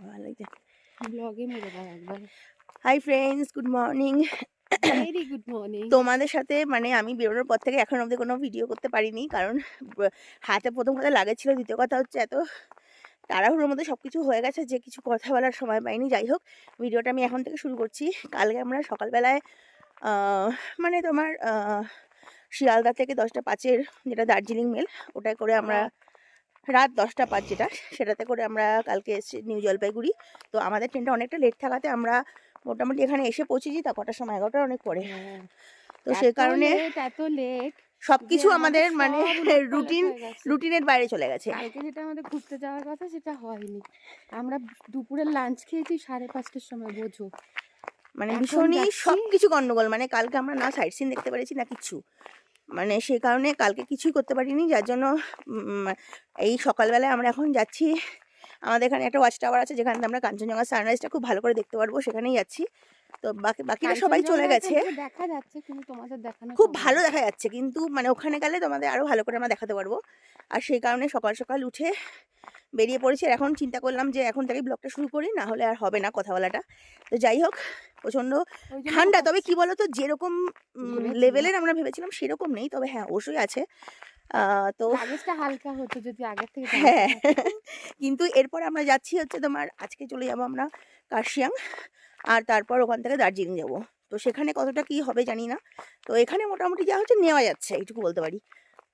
ভালো লাগছে। ব্লগে মেরে দাও একবার। Hi friends, good morning. Very good morning. তোমাদের সাথে মানে আমি বেরোনোর পর থেকে এখন অবধি কোনো ভিডিও করতে পারিনি, কারণ হাতে প্রথম কথা লাগেছিল, দ্বিতীয় কথা হচ্ছে এত তাড়াহুড়োর মধ্যে সব কিছু হয়ে গেছে যে কিছু কথা বলার সময় পাইনি। যাই হোক, ভিডিওটা আমি এখন থেকে শুরু করছি। কালকে আমরা সকালবেলায় মানে তোমার শিয়ালদা থেকে 10:05 যেটা দার্জিলিং মেল, ওটাই করে আমরা রাত 10:05 যেটা, সেটাতে করে আমরা কালকে এসেছি নিউ জলপাইগুড়ি। তো আমাদের ট্রেনটা অনেকটা লেট থাকাতে আমরা মোটামুটি এখানে এসে পৌঁছেছি তা কটার সময়, 11টার অনেক পরে। তো সেই কারণে এত লেট সবকিছু আমাদের মানে রুটিনের বাইরে চলে গেছে। কালকে যেটা আমাদের ঘুরতে যাওয়ার কথা সেটা হয়নি। আমরা দুপুরের লাঞ্চ খেয়েছি 5:30টার সময়, বোঝো মানে ভীষণই সবকিছু গন্ডগোল। মানে কালকে আমরা না সাইট সিন দেখতে পেরেছি না কিছু, মানে সেই কারণে কালকে কিছুই করতে পারিনি। যার জন্য এই সকালবেলায় আমরা এখন যাচ্ছি, আমাদের এখানে একটা ওয়াচ টাওয়ার আছে যেখানে আমরা কাঞ্চনজঙ্ঘা সানরাইজটা খুব ভালো করে দেখতে পারবো, সেখানেই যাচ্ছি। তো বাকিরা সবাই চলে গেছে, দেখা যাচ্ছে কিন্তু তোমাদের দেখানো খুব ভালো দেখা যাচ্ছে, কিন্তু মানে ওখানে গেলে তোমাদের আরো ভালো করে আমরা দেখাতে পারবো। আর সেই কারণে সকাল সকাল উঠে বেরিয়ে পড়েছি। আর এখন চিন্তা করলাম যে এখন থেকেই ব্লগটা শুরু করি, না হলে আর হবে না কথা বলাটা। তো যাই হোক, প্রচণ্ড ঠান্ডা, তবে কি বলতো যেরকম লেভেলের আমরা ভেবেছিলাম সেরকম নেই, তবে হ্যাঁ অবশ্যই আছে। তো লাগেজটা হালকা হতো যদি আগের থেকে। হ্যাঁ, কিন্তু এরপর আমরা যাচ্ছি হচ্ছে তোমার, আজকে চলে যাবো আমরা কার্শিয়াং, আর তারপর ওখান থেকে দার্জিলিং যাব। তো সেখানে কতটা কি হবে জানি না। তো এখানে মোটামুটি যা হচ্ছে নেওয়া যাচ্ছে, এইটুকু বলতে পারি।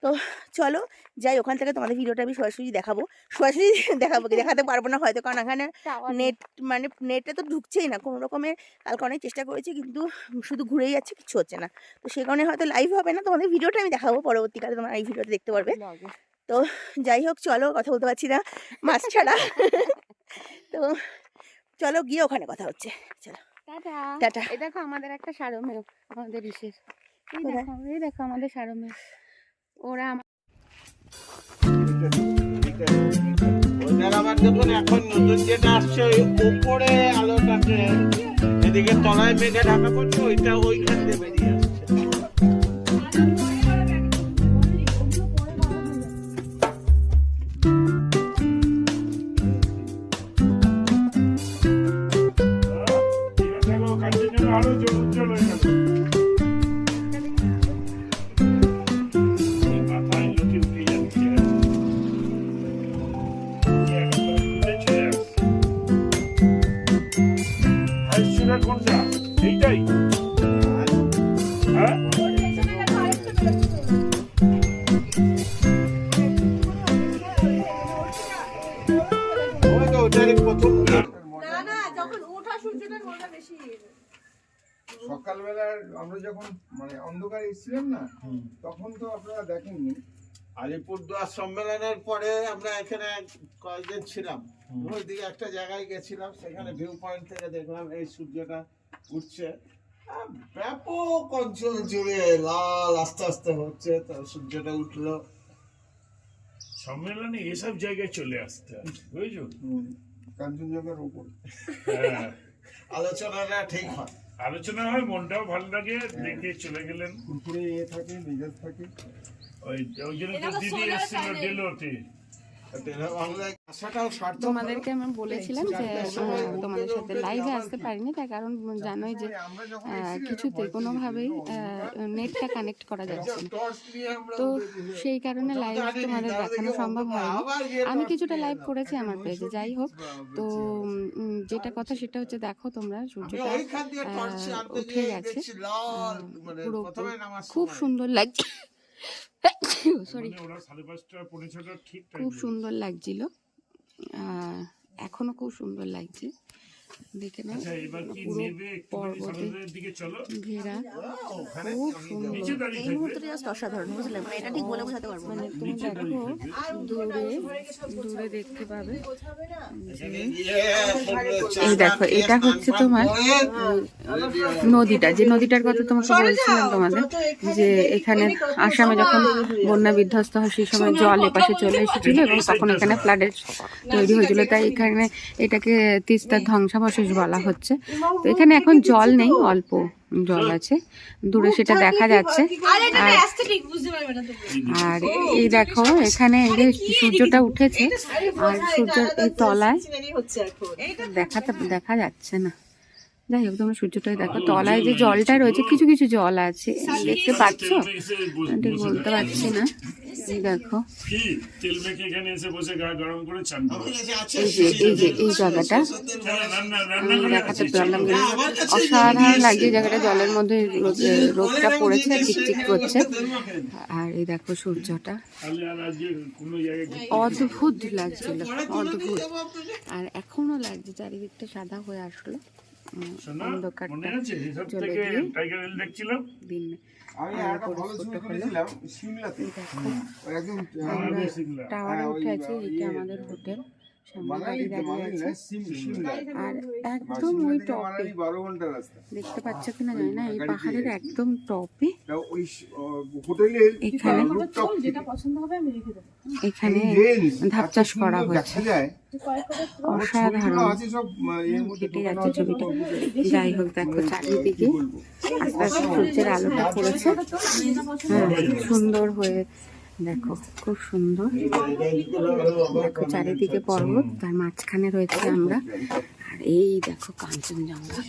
তো চলো যাই, ওখান থেকে তোমাদের ভিডিওটা আমি সরাসরি দেখাবো কি দেখাতে পারবো না হয়তো, কারণ এখানে নেট মানে নেটে তো ঢুকছেই না কোনো রকমের। কালকে অনেক চেষ্টা করেছি কিন্তু শুধু ঘুরেই যাচ্ছে, কিছু হচ্ছে না। তো সে কারণে হয়তো লাইভ হবে না, তোমাদের ভিডিওটা আমি দেখাবো পরবর্তীকালে, তোমরা এই ভিডিওটা দেখতে পারবে। তো যাই হোক, চলো, কথা বলতে পারছি না মাছ ছাড়া। তো চলো গিয়ে ওখানে কথা হচ্ছে, চলো টাটা। এই দেখো আমাদের একটা সারমেয়, আমাদের ইসের, এই দেখো আমাদের সারমেয়। ওরা আবার দেখুন এখন নতুন যেটা আসছে ওই উপরে আলোটাকে এদিকে তলায় মেঘে ঢাকা পড়ছে, ওইটা ওইখান দিয়ে বেরিয়ে আসছে। আরো উজ্জ্বল হয়ে গেল। কোনটা এইটাই? হ্যাঁ সকালবেলার আমরা যখন মানে অন্ধকারে এসেছিলাম না, তখন তো আপনারা দেখেননি। আলিপুরদুয়ার সম্মেলনের পরে আমরা এখানে কয়েকদিন ছিলাম, ওইদিকে একটা জায়গায় গেছিলাম, সেখানে ভিউ পয়েন্ট থেকে দেখলাম এই সূর্যটা উঠছে ব্যাপক অঞ্চল জুড়ে লাল আস্তে আস্তে হচ্ছে। তো সূর্যটা উঠলো, সম্মেলনে এসব জায়গায় চলে আসতে বুঝছো, কাঞ্চনজঙ্ঘার উপর আলোচনাটা ঠিক হয়, আলোচনা হয়, মনটাও ভালো লাগে, দেখে চলে গেলেন। উপরে থাকে, মেজাজ থাকে। ওই জন্য তো দিদি এসেছিল ডেলোতে। তোমাদেরকে আমি বলেছিলাম যে তোমাদের সাথে লাইভে আসতে পারিনি, তার কারণ জানোই যে কিছুতে কোনোভাবেই নেটটা কানেক্ট করা যাচ্ছে না। তো সেই কারণে লাইভ তোমাদের দেখানো সম্ভব হয়নি। আমি কিছুটা লাইভ করেছি আমার পেজে। যাই হোক, তো যেটা কথা সেটা হচ্ছে, দেখো তোমরা সূর্যটা উঠে গেছে, পুরো খুব সুন্দর লাগছে। সরি, খুব সুন্দর লাগছিল, এখনো খুব সুন্দর লাগছে। দেখে না পুরো পর্বতে ঘেরা, খুব সুন্দর। এই মুহূর্তটা জাস্ট অসাধারণ, বুঝলাম এটা ঠিক বলে বোঝাতে পারবো না। মানে তুমি দেখো দূরে দূরে দেখতে পাবে, এই দেখো এটা হচ্ছে তোমার নদীটা, যে নদীটার কথা তোমাকে বলছিলাম তোমাদের, যে এখানে আসামে যখন বন্যা বিধ্বস্ত হয় সেই সময় জল এপাশে চলে এসেছিল এবং তখন এখানে ফ্লাডের তৈরি হয়েছিল। তাই এখানে এটাকে তিস্তার ধ্বংসাবশেষ অবশেষ বলা হচ্ছে। তো এখানে এখন জল নেই, অল্প জল আছে, দূরে সেটা দেখা যাচ্ছে। আর এই দেখো এখানে যে সূর্যটা উঠেছে, আর সূর্যের এই তলায় দেখা যাচ্ছে না, যাই হোক তোমরা সূর্যটাই দেখো, তলায় যে জলটা রয়েছে, কিছু কিছু জল আছে, দেখতে পাচ্ছ? ঠিক বলতে পারছি না। এই দেখো কি তেল মেখে এখানে এসে বসে গা গরম করে চান করো। এই জায়গাটা রান্না আমি করে দেখাতে পারলাম না। অসাধারণ লাগছে এই জায়গাটা, জলের মধ্যে রোদটা পড়েছে, চিকচিক করছে। আর এই দেখো সূর্যটা তাহলে আর আজকে কোনো জায়গায় অদ্ভুত লাগছিল, অদ্ভুত। আর এখনো লাগছে, চারিদিকটা সাদা হয়ে আসলো, শোনা অন্ধকারটা মনে আছে এসব চলে থেকে গিয়ে টাইগার হিল দেখছিলাম। দিন আমি একটা ভালো ছবি তুলেছিলাম সিমলাতে, ওই একদম আমরা শিখলাম টাওয়ারে উঠে আছি, এটা আমাদের হোটেল, সামনে গাড়ি দাঁড়িয়ে আছে। সিমলা আর একদম ওই টপে, মানালি 12 ঘন্টা রাস্তা। দেখতে পাচ্ছ কিনা জানি না, এই পাহাড়ের একদম টপে তা ওই হোটেলের এখানে এখানে ধাপ চাষ করা হয়েছে, দেখা যায় অসাধারণ। আছে সব এর মধ্যে কেটে যাচ্ছে ছবিটা, যাই হোক দেখো চারিদিকে আস্তে আস্তে সূর্যের আলোটা পড়েছে, হ্যাঁ সুন্দর হয়ে, দেখো খুব সুন্দর। দেখো চারিদিকে পর্বত, তার মাঝখানে রয়েছে আমরা। আর এই দেখো কাঞ্চনজঙ্ঘা,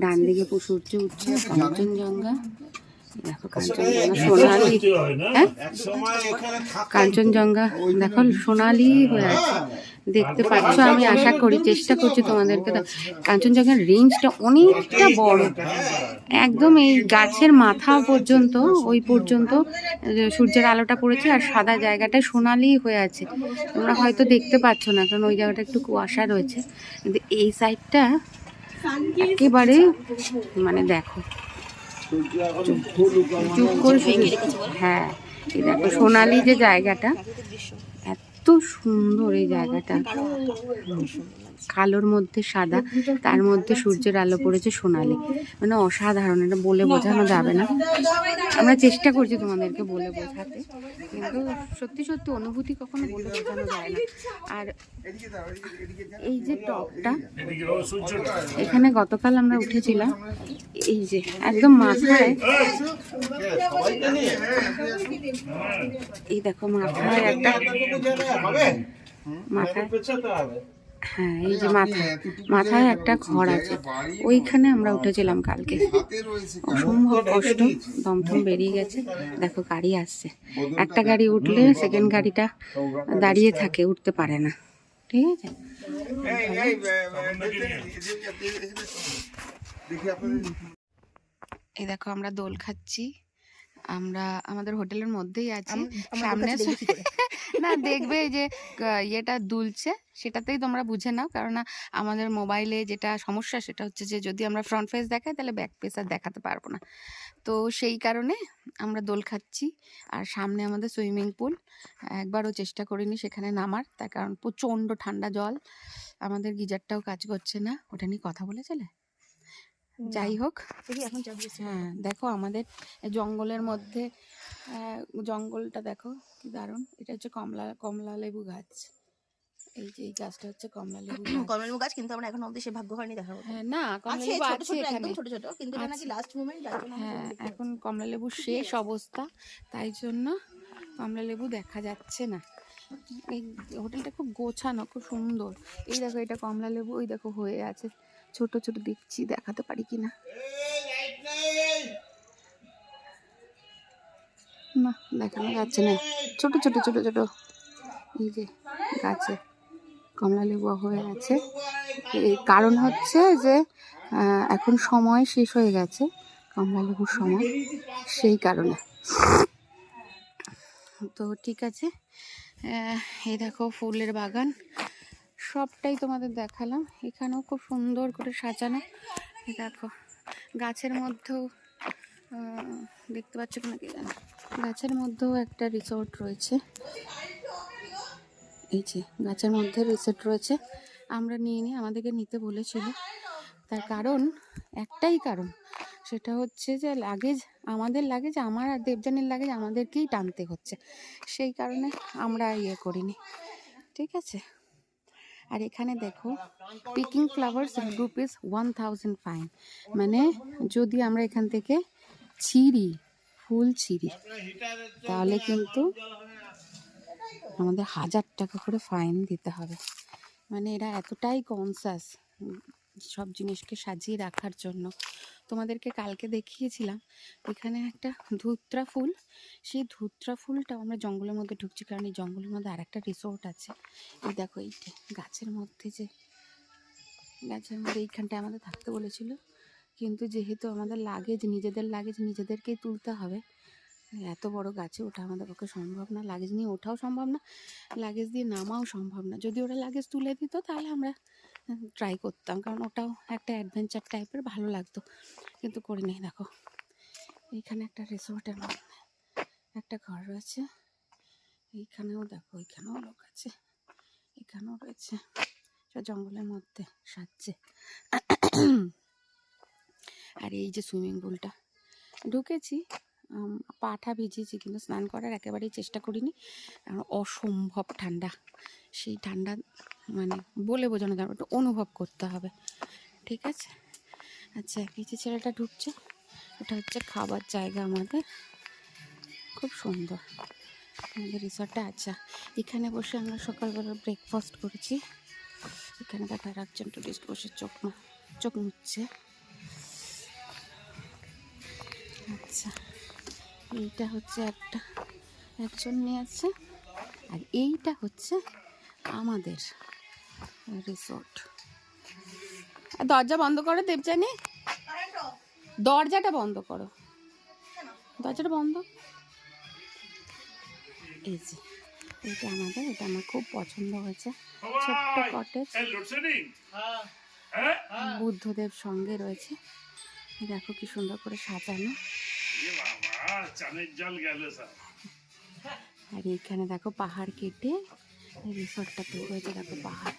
ডান দিকে সূর্য উঠছে, কাঞ্চনজঙ্ঘা, দেখো কাঞ্চনজঙ্ঘা সোনালি, হ্যাঁ কাঞ্চনজঙ্ঘা দেখো সোনালি হয়ে আছে, দেখতে পাচ্ছ? আমি আশা করি, চেষ্টা করছি তোমাদেরকে, কাঞ্চনজঙ্ঘার রেঞ্জটা অনেকটা বড়, একদম এই গাছের মাথা পর্যন্ত, ওই পর্যন্ত সূর্যের আলোটা পড়েছে, আর সাদা জায়গাটা সোনালি হয়ে আছে। তোমরা হয়তো দেখতে পাচ্ছ না, কারণ ওই জায়গাটা একটু কুয়াশা রয়েছে, কিন্তু এই সাইডটা একেবারে মানে দেখো চুপ করে শুধু, হ্যাঁ এই দেখো সোনালি যে জায়গাটা, এত সুন্দর এই জায়গাটা, কালোর মধ্যে সাদা, তার মধ্যে সূর্যের আলো পড়েছে সোনালি, মানে অসাধারণ, এটা বলে বোঝানো যাবে না। আমরা চেষ্টা করছি তোমাদেরকে বলে বোঝাতে, কিন্তু সত্যি সত্যি অনুভূতি কখনো বলে বোঝানো যায় না। আর এই যে টপটা, এদিকে ও সূর্যটা এখানে গতকাল আমরা উঠেছিলাম, এই যে একদম মাথায়, এই দেখো মাথায় একটা, মাথায়, হ্যাঁ এই যে মাথায় একটা ঘর আছে, ওইখানে আমরা উঠেছিলাম কালকে, অসম্ভব কষ্ট, দমথম বেরিয়ে গেছে। দেখো গাড়ি আসছে, একটা গাড়ি উঠলে সেকেন্ড গাড়িটা দাঁড়িয়ে থাকে, উঠতে পারে না, ঠিক আছে? এই দেখো আমরা দোল খাচ্ছি, আমরা আমাদের হোটেলের মধ্যেই আছি, সামনে না দেখবে যে ইয়েটা দুলছে, সেটাতেই তোমরা বুঝে নাও, কারণ আমাদের মোবাইলে যেটা সমস্যা সেটা হচ্ছে যে যদি আমরা ফ্রন্ট ফেস দেখাই তাহলে ব্যাক ফেস আর দেখাতে পারবো না, তো সেই কারণে আমরা দোল খাচ্ছি। আর সামনে আমাদের সুইমিং পুল, একবারও চেষ্টা করিনি সেখানে নামার, তার কারণ প্রচণ্ড ঠান্ডা জল, আমাদের গিজারটাও কাজ করছে না, ওটা নিয়ে কথা বলেছিলে। যাই হোক, হ্যাঁ দেখো আমাদের জঙ্গলের মধ্যে, জঙ্গলটা দেখো কি দারুণ, এটা হচ্ছে কমলা লেবু গাছ, এই যে এই গাছটা হচ্ছে কমলা লেবু গাছ। কমলা লেবু গাছ, কিন্তু আমরা এখন অবধি সে ভাগ্য হয়নি দেখা করতে। হ্যাঁ না কমলা আছে লেবু ছোট আছে ছোট, এখানে, একদম ছোট ছোট, কিন্তু এটা নাকি আছে। লাস্ট মোমেন্ট, যার জন্য আমরা হ্যাঁ দেখতে এখন কমলা লেবু শেষ অবস্থা, তাই জন্য কমলা লেবু দেখা যাচ্ছে না। এই হোটেলটা খুব গোছানো, খুব সুন্দর। এই দেখো এটা কমলা লেবু, ওই দেখো হয়ে আছে ছোট ছোট, দেখছি দেখাতে পারি কিনা, না দেখানো যাচ্ছে না, ছোট ছোট ছোট ছোট, এই যে গাছে কমলা লেবু হয়ে আছে। এই কারণ হচ্ছে যে এখন সময় শেষ হয়ে গেছে, কমলা লেবুর সময়, সেই কারণে। তো ঠিক আছে, এই দেখো ফুলের বাগান, সবটাই তোমাদের দেখালাম, এখানেও খুব সুন্দর করে সাজানো। এই দেখো গাছের মধ্যেও দেখতে পাচ্ছ কিনা কি জানো, গাছের মধ্যেও একটা রিসোর্ট রয়েছে, এই যে গাছের মধ্যে রিসোর্ট রয়েছে, আমরা নিয়ে আমাদেরকে নিতে বলেছিল, তার কারণ একটাই কারণ, সেটা হচ্ছে যে লাগেজ, আমাদের লাগেজ, আমার আর দেবযানীর লাগেজ আমাদেরকেই টানতে হচ্ছে, সেই কারণে আমরা ইয়ে করিনি, ঠিক আছে? আর এখানে দেখো পিকিং ফ্লাওয়ার্স রুপিস 1000 ফাইন, মানে যদি আমরা এখান থেকে ছিঁড়ি ফুল ছিঁড়ি তাহলে কিন্তু আমাদের 1000 টাকা করে ফাইন দিতে হবে। মানে এরা এতটাই কনসাস সব জিনিসকে সাজিয়ে রাখার জন্য। তোমাদেরকে কালকে দেখিয়েছিলাম এখানে একটা ধুত্রা ফুল, সেই ধুত্রা ফুলটা আমরা জঙ্গলের মধ্যে ঢুকছি, কারণ এই জঙ্গলের মধ্যে আরেকটা রিসোর্ট আছে। এই দেখো এইটা গাছের মধ্যে, যে গাছের মধ্যে এইখানটায় আমাদের থাকতে বলেছিল, কিন্তু যেহেতু আমাদের লাগেজ নিজেদের লাগেজ নিজেদেরকেই তুলতে হবে, এত বড় গাছে ওঠা আমাদের পক্ষে সম্ভব না, লাগেজ নিয়ে ওঠাও সম্ভব না, লাগেজ দিয়ে নামাও সম্ভব না। যদি ওরা লাগেজ তুলে দিত তাহলে আমরা ট্রাই করতাম, কারণ ওটাও একটা অ্যাডভেঞ্চার টাইপের ভালো লাগতো, কিন্তু করিনি। দেখো এইখানে একটা রিসোর্টের মধ্যে একটা ঘর রয়েছে, এইখানেও দেখো এইখানেও লোক আছে, এখানেও রয়েছে, সব জঙ্গলের মধ্যে সাজছে। আর এই যে সুইমিং পুলটা ঢুকেছি, পাটা ভিজিয়েছি, কিন্তু স্নান করার একেবারেই চেষ্টা করিনি, কারণ অসম্ভব ঠান্ডা। সেই ঠান্ডা মানে বলে বোঝানো যাবে, একটু অনুভব করতে হবে, ঠিক আছে। আচ্ছা এই যে ছেলেটা ঢুকছে ওটা হচ্ছে খাবার জায়গা আমাদের, খুব সুন্দর আমাদের রিসর্টটা। আচ্ছা এখানে বসে আমরা সকালবেলা ব্রেকফাস্ট করেছি। এখানে দেখা রাখছেন টুরিস্ট বসে চোখ মুছছে। আচ্ছা এইটা হচ্ছে একজন নিয়েছে, আর এইটা হচ্ছে আমাদের রিসোর্ট। দরজা বন্ধ করো দেবযানী, দরজাটা বন্ধ করো, দরজাটা বন্ধ। এই যে এটা আমাদের, এটা আমার খুব পছন্দ হয়েছে, ছোট্ট কটেজ, বুদ্ধদেব সঙ্গে রয়েছে, দেখো কি সুন্দর করে সাজানো। আর এইখানে দেখো পাহাড় কেটে রিসর্টটা তৈরি হয়েছে, দেখো পাহাড়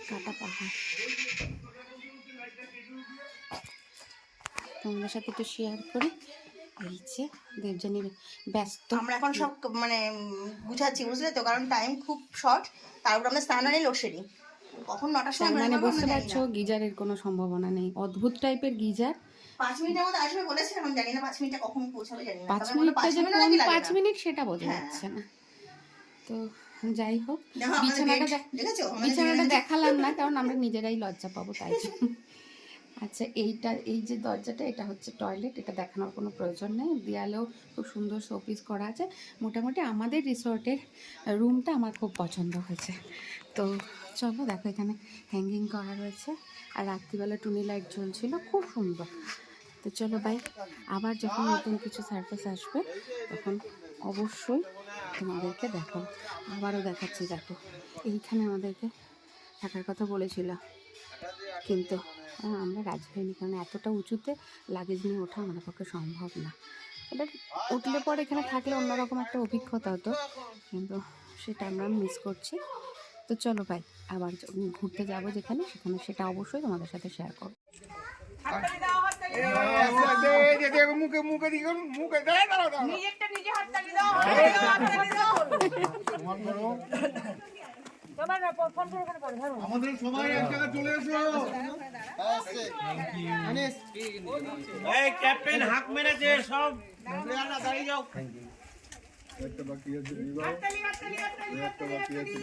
কাটা পাহাড়। তোমাদের সাথে একটু শেয়ার করি। এই যে দেবযানীর ব্যস্ত, আমরা এখন সব মানে গুছাচ্ছি, বুঝলে তো, কারণ টাইম খুব শর্ট, তারপর আমরা স্নান আনি লোডশেডিং, কখন 9টার সময় মানে বুঝতে পারছো গিজারের কোনো সম্ভাবনা নেই, অদ্ভুত টাইপের গিজার। 5 মিনিটের মধ্যে আসবে বলেছে, এখন জানি না 5 মিনিটে কখন পৌঁছাবে জানি না, 5 তবে মিনিটটা যে কোন 5 মিনিট মিনিট সেটা বোঝা যাচ্ছে না। তো যাই হোক, দেখো আমাদের দেখেছো, বিছানাটা দেখালাম না, কারণ আমরা নিজেরাই লজ্জা পাবো তাই। আচ্ছা এই যে দরজাটা, এটা হচ্ছে টয়লেট, এটা দেখানোর কোনো প্রয়োজন নেই, দেয়ালেও খুব সুন্দর শোপিস করা আছে। মোটামুটি আমাদের রিসর্টের রুমটা আমার খুব পছন্দ হয়েছে। তো চলো দেখো এখানে হ্যাঙ্গিং করা রয়েছে, আর রাত্রিবেলা টুনি লাইট জ্বলছিল, খুব সুন্দর। তো চলো বাই, আবার যখন নতুন কিছু সার্ফেস আসবে তখন অবশ্যই তোমাদেরকে দেখাবো, আবারও দেখাচ্ছি। দেখো এইখানে আমাদেরকে থাকার কথা বলেছিল, কিন্তু আমরা রাজি হইনি, কারণ এতটা উঁচুতে লাগেজ নিয়ে ওঠা আমাদের পক্ষে সম্ভব না। এটা উঠলে পরে এখানে থাকলে অন্যরকম একটা অভিজ্ঞতা হতো, কিন্তু সেটা আমরা মিস করছি। তো চলো ভাই, আবার ঘুরতে যাব যেখানে, সেখানে সেটা অবশ্যই তোমাদের সাথে শেয়ার করবো। আমাদের সবাই এক জায়গায় চলে এসো। এই ক্যাপ্টেন হাক মেরেছে, সব দাঁড়িয়ে যাও। একটা বাকি আছে, একটা বাকি আছে।